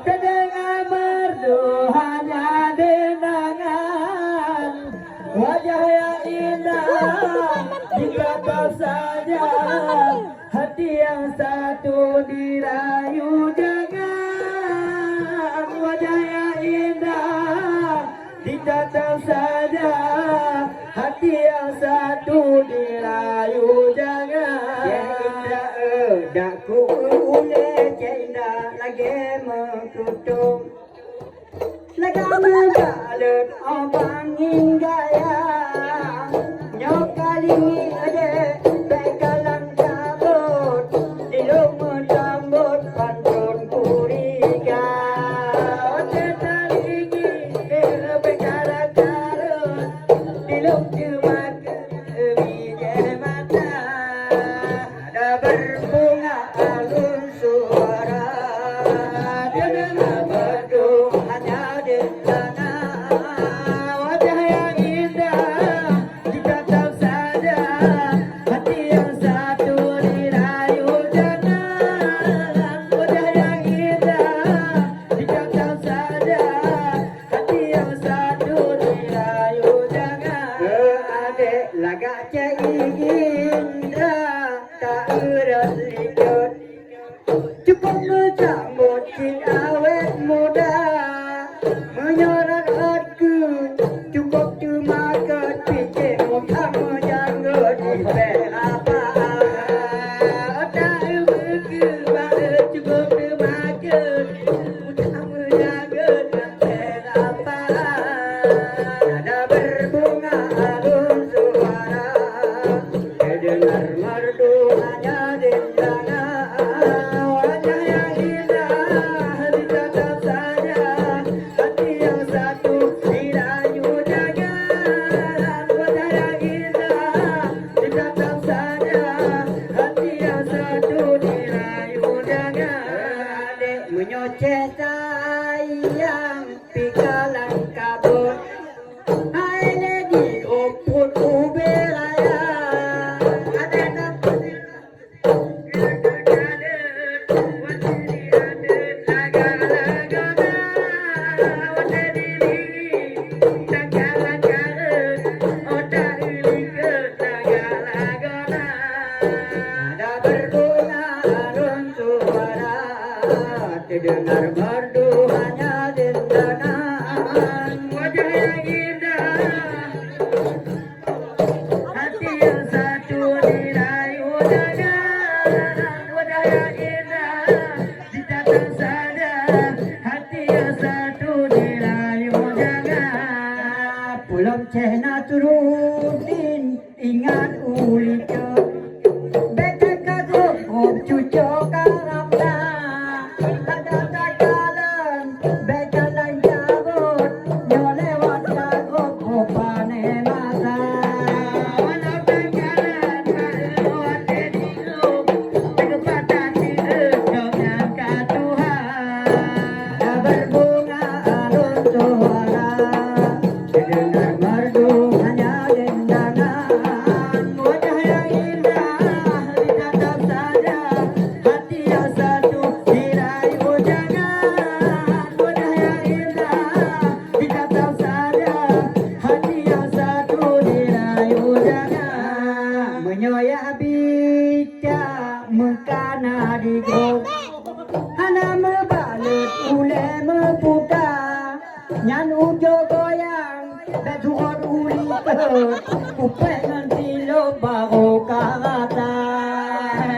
terdengar merdu hanya denangan wajah yang indah dikatakan saja hati yang satu dirayu jangan wajah yang indah dikatakan saja hati yang satu dirayu jangan dak ku ule cina lagi mengkutum Lagam galut obang hinggaya nyok kalingi ade bekalang cabut dilung mentambut pantun kuriga ote talingi bekalang cabut dilung cuma kebije mata ada berbunga alun suara dia dengar merdu hanya wajah yang indah dikatakan saja hati yang satu dirayu jangan wajah yang indah dikatakan saja hati yang satu dirayu jangan adik lagak indra tak urat likut cukup mencambut cing awet muda menyorat aku cukup cuma kepikir muka menjanggut di apa otak berkebal cukup termakan muka menjanggut di apa ada berbunga alun suara dengar merdu hanya dendangan wajah yang indah dikatakan saja hati yang satu dirayu jangan wajah yang indah dikatakan saja hati yang satu dirayu jangan adik menyoceh sayang pikalang kabut hai lady oput ubelaya ada dapat dengar merdu hanya dendangan wajah yang indah hati yang satu dirayu jangan wajah yang indah dikatakan saja hati yang satu dirayu jangan pulang cena turutin ingat ulika beta kagok om cucok karamda menyoyak bica mekana di gong hana mebalut ule mepuka nyan ujo goyang betuot uli keut kupek nanti lo baro karata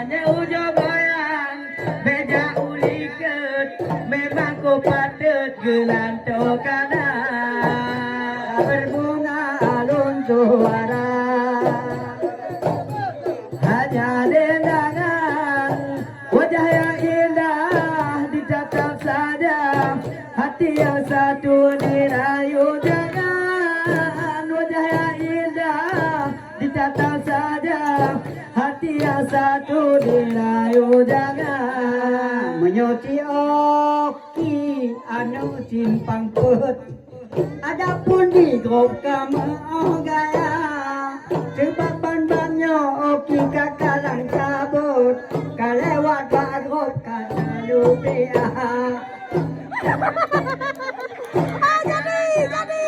nyan ujo goyang beja uli keut memang ko padet gelanto kana berbunga alun suara hanya dendangan wajah yang indah dicakap saja hati yang satu dirayu jangan wajah yang indah dicakap saja hati yang satu dirayu jangan menyuci oki anu simpang put adapun di grup kamu gaya sebab banyo oki kakalang cabut kalewat bagrot kata lupa Jadi.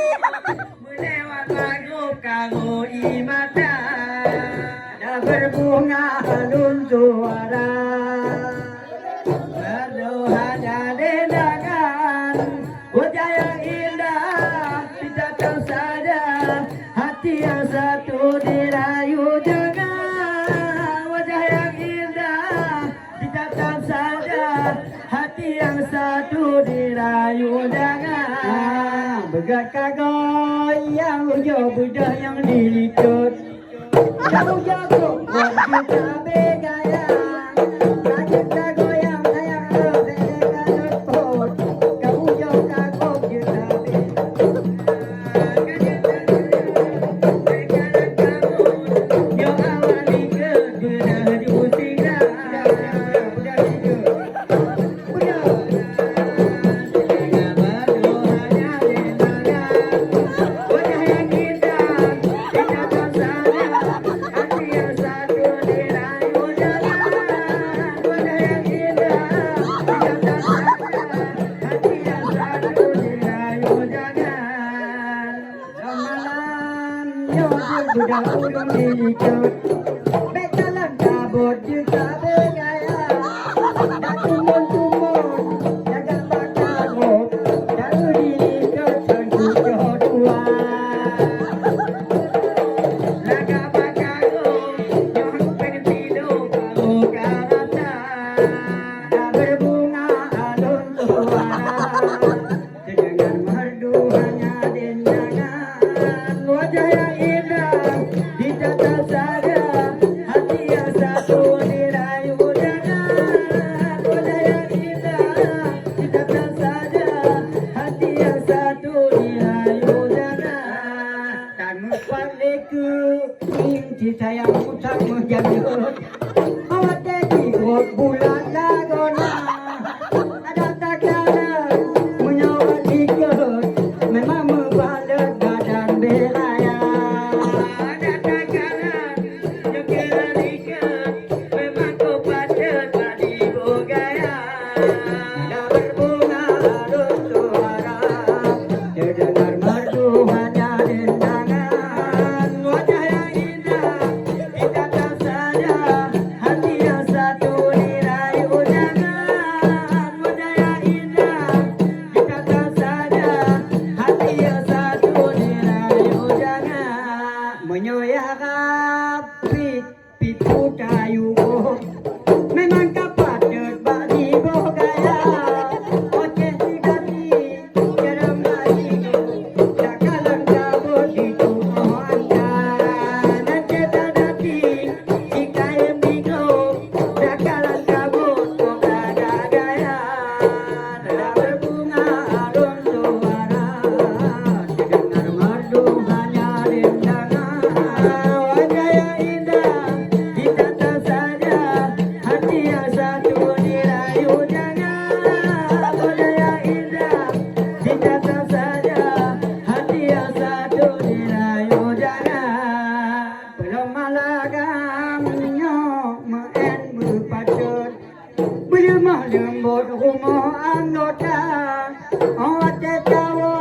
Melewat lagu kagu imata, ada berbunga halun suara. Berdoanya dendangan, wajah yang indah ditatap saja, hati yang satu dirayu jangan. Wajah yang indah ditatap saja, hati yang satu dirayu jangan. Begat kagoi yang ujo budak yang dilikut, kau jago wanita begaya. Budak ulung diikut, bekalan kabut juga begaya. Dan tumun-tumun jaga bakagok, jauh diikut sanggup jodoh. Jaga bakagok, yang pengen tidur kalau karata. Tak berbunga alun suara, dengan merdu hanya dendangan. Wajah yang indah ditatap saja, hati yang satu dirayu jangan. Wajah yang indah ditatap saja, hati yang satu dirayu jangan. Dan mupaleku inti sayang utang menjadi awak teki kok bulan lagona. Ada takaran menyawat ikut, memang membalut badan belaya. Ada takaran nyukiran ikut, memang kau patut tadi bogaya. Ada berbunga halus suara, terdengar merdu hanya dendangan. Wajah yang indah ditatap saja, hati yang satu dirayu jangan. Wajah yang indah ditatap saja, hati yang satu dirayu jangan. Menyoyakap pitu kayu boh, memang kapat bagi bogaya. Oceh si kaki kerem lagi, dakalan kabut itu anda. Nanti tadati si kain biko, dakalan kabut kok ada gaya. Telah berbunga alun suara, didengar merdu hanya dendangan. Wajah yang indah ditatap saja, hati yang satu dirayu jangan. Wajah yang indah ditatap saja, hati yang satu dirayu jangan. Belum malagam nyok meen berpatut, belum lembut rumah anggota. Awak tetawa